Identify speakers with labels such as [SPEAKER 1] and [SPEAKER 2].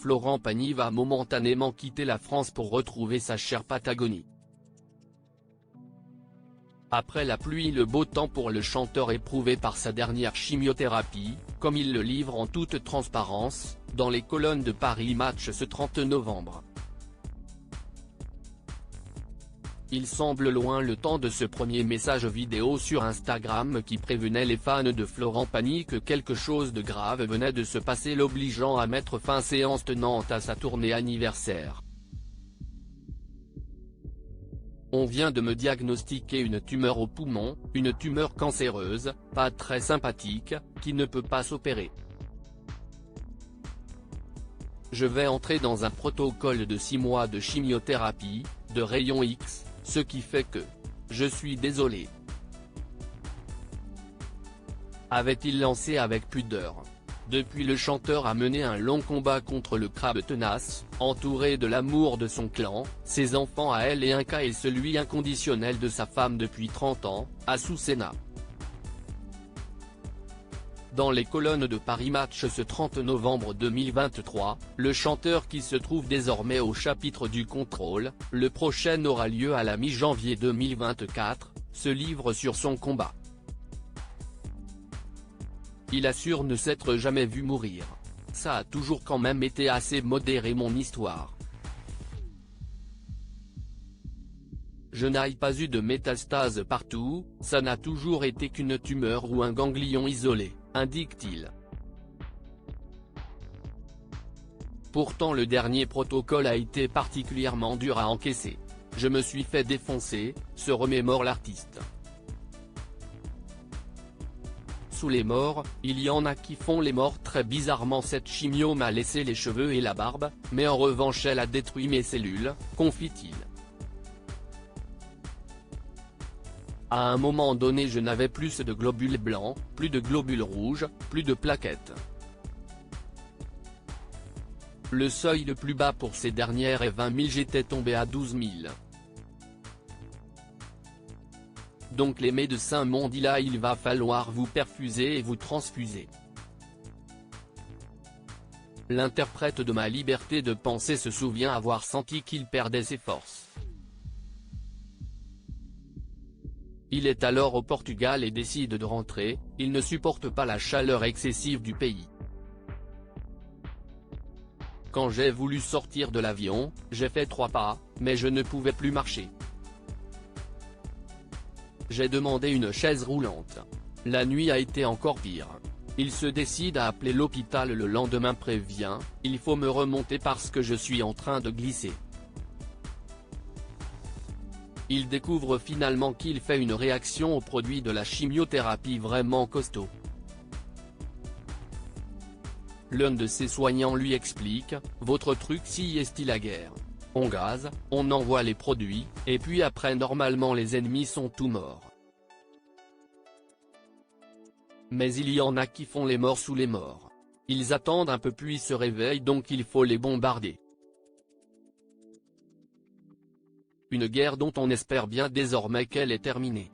[SPEAKER 1] Florent Pagny va momentanément quitter la France pour retrouver sa chère Patagonie. Après la pluie le beau temps pour le chanteur éprouvé par sa dernière chimiothérapie, comme il le livre en toute transparence, dans les colonnes de Paris Match ce 30 novembre. Il semble loin le temps de ce premier message vidéo sur Instagram qui prévenait les fans de Florent Pagny que quelque chose de grave venait de se passer l'obligeant à mettre fin séance tenante à sa tournée anniversaire. On vient de me diagnostiquer une tumeur au poumon, une tumeur cancéreuse, pas très sympathique, qui ne peut pas s'opérer. Je vais entrer dans un protocole de 6 mois de chimiothérapie, de rayons X, ce qui fait que je suis désolé, avait-il lancé avec pudeur. Depuis le chanteur a mené un long combat contre le crabe tenace, entouré de l'amour de son clan, ses enfants à elle et un cas et celui inconditionnel de sa femme depuis 30 ans, Azucena. Dans les colonnes de Paris Match ce 30 novembre 2023, le chanteur qui se trouve désormais au chapitre du contrôle, le prochain aura lieu à la mi-janvier 2024, se livre sur son combat. Il assure ne s'être jamais vu mourir. Ça a toujours quand même été assez modéré mon histoire. Je n'ai pas eu de métastases partout, ça n'a toujours été qu'une tumeur ou un ganglion isolé, indique-t-il. Pourtant le dernier protocole a été particulièrement dur à encaisser. Je me suis fait défoncer, se remémore l'artiste. Sous les morts, il y en a qui font les morts très bizarrement. Cette chimio m'a laissé les cheveux et la barbe, mais en revanche elle a détruit mes cellules, confie-t-il. À un moment donné je n'avais plus de globules blancs, plus de globules rouges, plus de plaquettes. Le seuil le plus bas pour ces dernières est 20 000, j'étais tombé à 12 000. Donc les médecins m'ont dit là il va falloir vous perfuser et vous transfuser. L'interprète de ma liberté de penser se souvient avoir senti qu'il perdait ses forces. Il est alors au Portugal et décide de rentrer, il ne supporte pas la chaleur excessive du pays. Quand j'ai voulu sortir de l'avion, j'ai fait 3 pas, mais je ne pouvais plus marcher. J'ai demandé une chaise roulante. La nuit a été encore pire. Il se décide à appeler l'hôpital le lendemain, prévient, il faut me remonter parce que je suis en train de glisser. Il découvre finalement qu'il fait une réaction au produit de la chimiothérapie vraiment costaud. L'un de ses soignants lui explique, votre truc si est-il la guerre. On gaze, on envoie les produits, et puis après normalement les ennemis sont tous morts. Mais il y en a qui font les morts sous les morts. Ils attendent un peu puis se réveillent donc il faut les bombarder. Une guerre dont on espère bien désormais qu'elle est terminée.